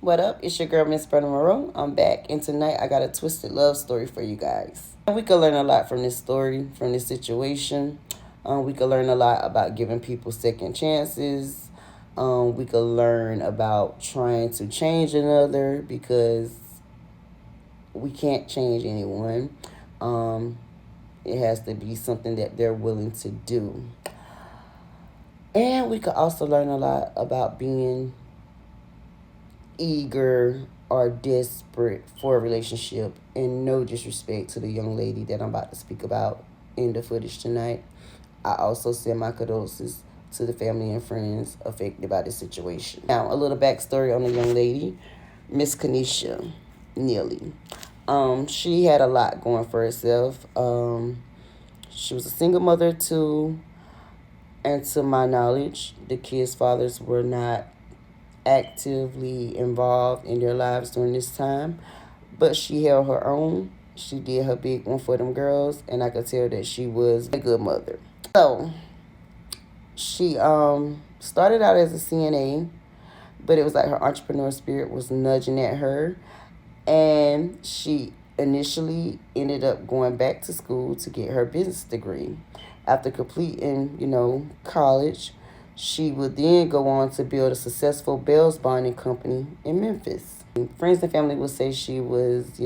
What up? It's your girl, Ms.Burna. I'm back, and tonight I got a twisted love story for you guys. And we could learn a lot from this story, from this situation. We could learn a lot about giving people second chances. We could learn about trying to change another because we can't change anyone. It has to be something that they're willing to do. And we could also learn a lot about being eager or desperate for a relationship, and no disrespect to the young lady that I'm about to speak about in the footage tonight. I also send my condolences to the family and friends affected by this situation. Now, a little backstory on the young lady, Miss Kanisha Nealy. She had a lot going for herself. She was a single mother too, and to my knowledge, the kids' fathers were not actively involved in their lives during this time, but she held her own. She did her big one for them girls, and I could tell that she was a good mother. So she started out as a CNA, but it was like her entrepreneur spirit was nudging at her, and she initially ended up going back to school to get her business degree. After completing, college, she would then go on to build a successful Bells bonding company in Memphis. Friends and family would say she was,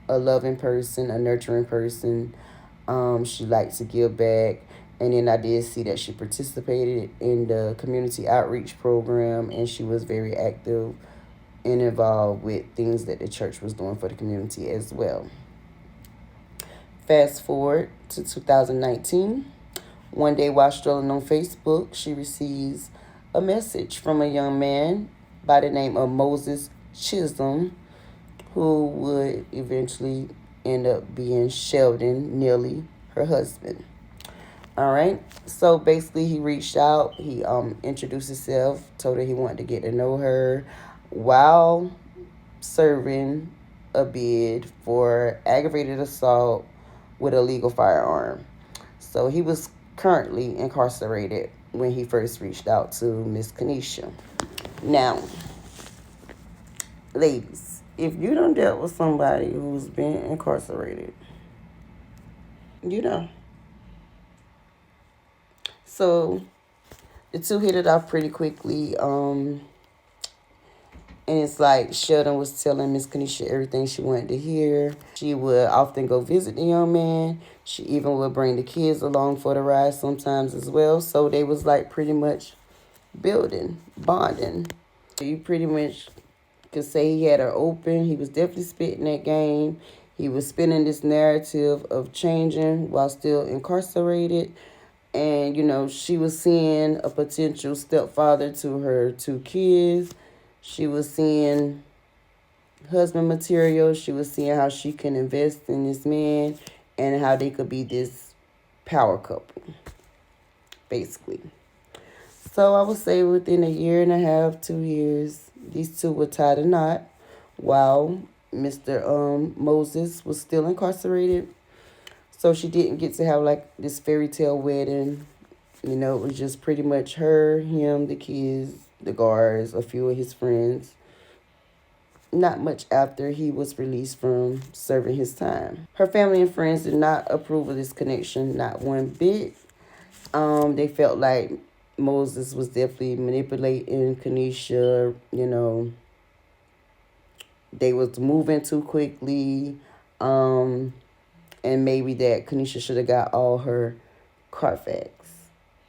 a loving person, a nurturing person. She liked to give back. And then I did see that she participated in the community outreach program, and she was very active and involved with things that the church was doing for the community as well. Fast forward to 2019. One day while strolling on Facebook, she receives a message from a young man by the name of Moses Chisholm, who would eventually end up being Sheldon Nealy, her husband. All right. So basically, he reached out. He introduced himself, told her he wanted to get to know her while serving a bid for aggravated assault with a legal firearm. So he was currently incarcerated when he first reached out to Miss Kenisha. Now, ladies, if you done dealt with somebody who's been incarcerated, you know. So the two hit it off pretty quickly. And it's like Sheldon was telling Miss Kenisha everything she wanted to hear. She would often go visit the young man. She even would bring the kids along for the ride sometimes as well. So they was like pretty much building, bonding. You pretty much could say he had her open. He was definitely spitting that game. He was spinning this narrative of changing while still incarcerated. And, she was seeing a potential stepfather to her two kids. She was seeing husband material. She was seeing how she can invest in this man and how they could be this power couple, basically. So I would say within a year and a half, 2 years, these two would tie the knot while Mr. Moses was still incarcerated. So she didn't get to have like this fairy tale wedding. It was just pretty much her, him, the kids, the guards, a few of his friends. Not much after he was released from serving his time. Her family and friends did not approve of this connection, not one bit. They felt like Moses was definitely manipulating Kenisha. They was moving too quickly. And maybe that Kenisha should have got all her Carfax.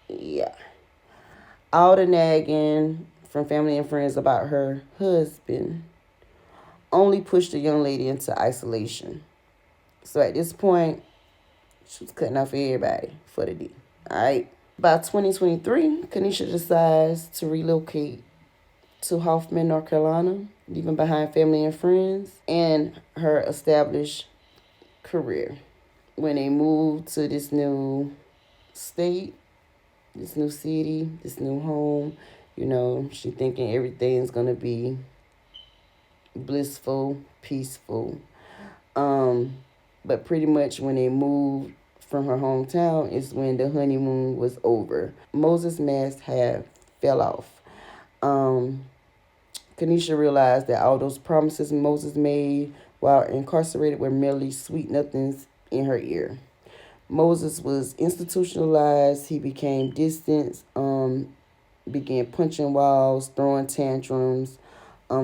Yeah. All the nagging from family and friends about her husband only pushed the young lady into isolation. So at this point, she was cutting off everybody for the D. All right. By 2023, Kenisha decides to relocate to Hoffman, North Carolina, leaving behind family and friends and her established career. When they moved to this new state, this new city, this new home, she thinking everything's going to be blissful, peaceful. But pretty much when they moved from her hometown is when the honeymoon was over. Moses' mask had fell off. Kenisha realized that all those promises Moses made while incarcerated were merely sweet nothings in her ear. Moses was institutionalized. He became distant, began punching walls, throwing tantrums,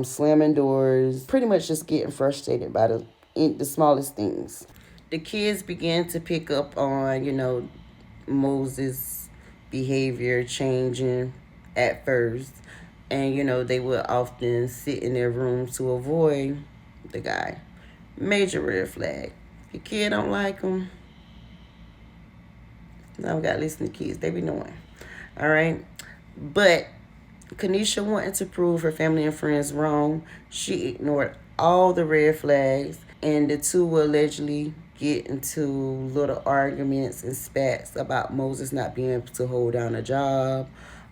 slamming doors, pretty much just getting frustrated by the smallest things. The kids began to pick up on, Moses' behavior changing at first. And, they would often sit in their rooms to avoid the guy. Major red flag. If your kid don't like him, now we got to listen to kids. They be knowing. All right. But Kanisha wanted to prove her family and friends wrong. She ignored all the red flags, and the two will allegedly get into little arguments and spats about Moses not being able to hold down a job,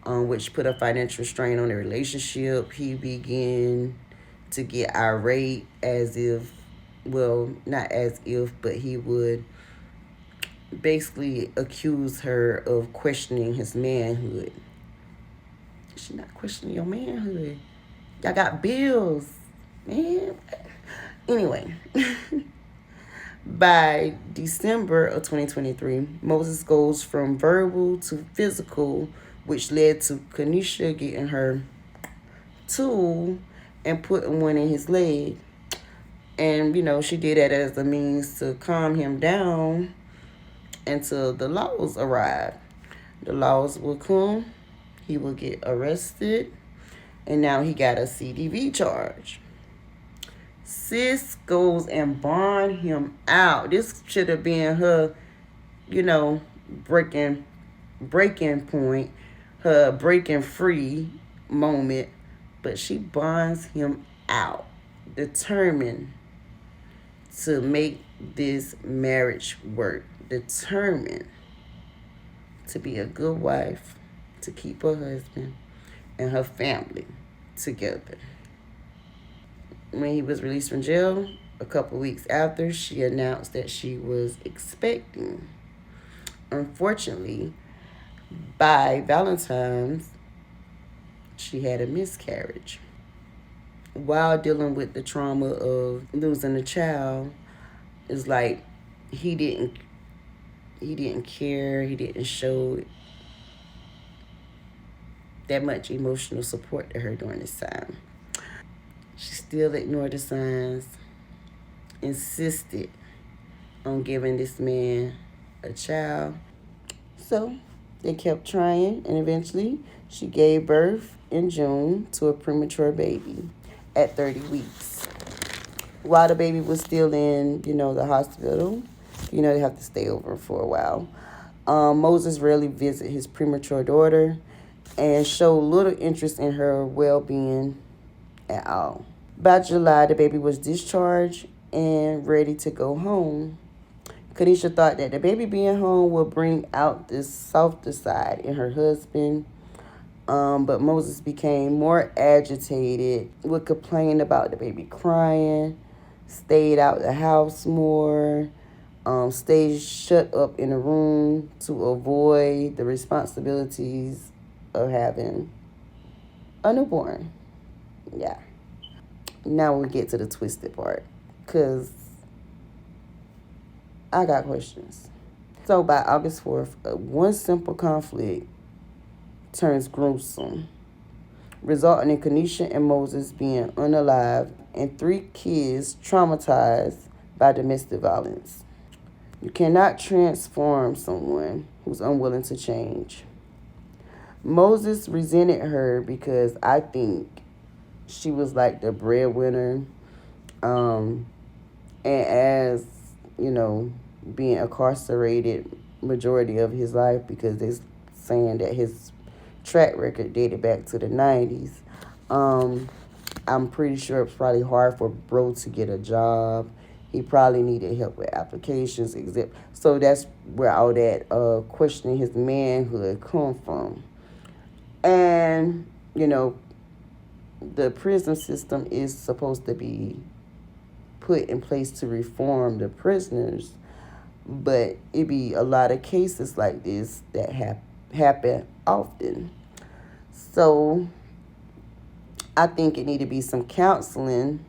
which put a financial strain on the relationship. He began to get irate as if, well, not as if, but he would basically accuse her of questioning his manhood. She not questioning your manhood. Y'all got bills, man. Anyway, by December of 2023, Moses goes from verbal to physical, which led to Kenisha getting her tool and putting one in his leg. And, she did that as a means to calm him down until the laws arrived. The laws will come, he will get arrested, and now he got a CDV charge. Sis goes and bond him out. This should have been her, breaking point, her breaking free moment, but she bonds him out, determined to make this marriage work, determined to be a good wife, to keep her husband and her family together. When he was released from jail, a couple weeks after, she announced that she was expecting. Unfortunately, by Valentine's, she had a miscarriage. While dealing with the trauma of losing a child, it's like he didn't care, he didn't show that much emotional support to her during this time. She still ignored the signs, insisted on giving this man a child. So they kept trying, and eventually she gave birth in June to a premature baby at 30 weeks. While the baby was still in, the hospital, they have to stay over for a while. Moses rarely visited his premature daughter and showed little interest in her well-being at all. By July, the baby was discharged and ready to go home. Kenisha thought that the baby being home would bring out this softer side in her husband, but Moses became more agitated, would complain about the baby crying, stayed out the house more, stayed shut up in a room to avoid the responsibilities of having a newborn. Yeah. Now we get to the twisted part, because I got questions. So by August 4th, one simple conflict turns gruesome, resulting in Kenisha and Moses being unalived and 3 kids traumatized by domestic violence. You cannot transform someone who's unwilling to change. Moses resented her because I think she was like the breadwinner, and as being incarcerated majority of his life, because they're saying that his track record dated back to the 90s. I'm pretty sure it's probably hard for bro to get a job. He probably needed help with applications, except so that's where all that questioning his manhood come from. And the prison system is supposed to be put in place to reform the prisoners, but it be a lot of cases like this that happen often. So I think it need to be some counseling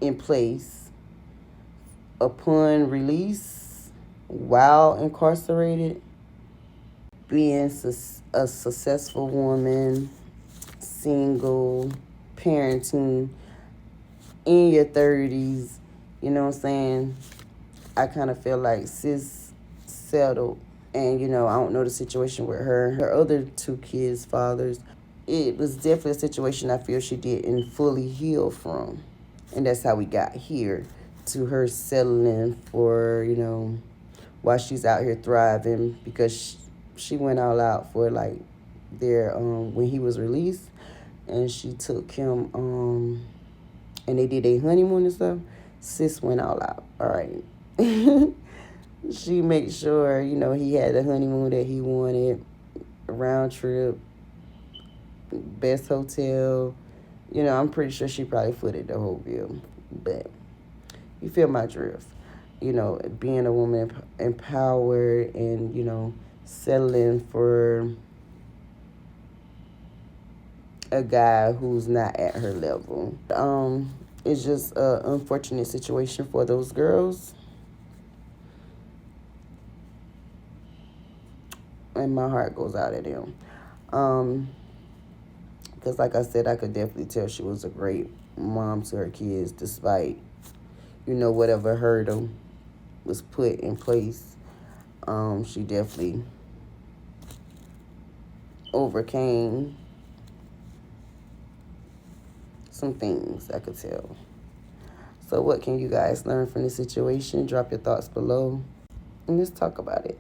in place upon release while incarcerated. Being a successful woman, single, parenting in your 30s, you know what I'm saying? I kind of feel like sis settled. And, I don't know the situation with her other two kids' fathers. It was definitely a situation I feel she didn't fully heal from. And that's how we got here to her settling for, while she's out here thriving, because she went all out for like their when he was released, and she took him and they did a honeymoon and stuff. Sis went all out. All right. She made sure, he had the honeymoon that he wanted, round trip, best hotel. I'm pretty sure she probably footed the whole bill. But you feel my drift. Being a woman empowered and, settling for a guy who's not at her level. It's just an unfortunate situation for those girls. And my heart goes out to them. Because like I said, I could definitely tell she was a great mom to her kids, despite, whatever hurdle was put in place. She definitely overcame some things, I could tell. So what can you guys learn from this situation? Drop your thoughts below and let's talk about it.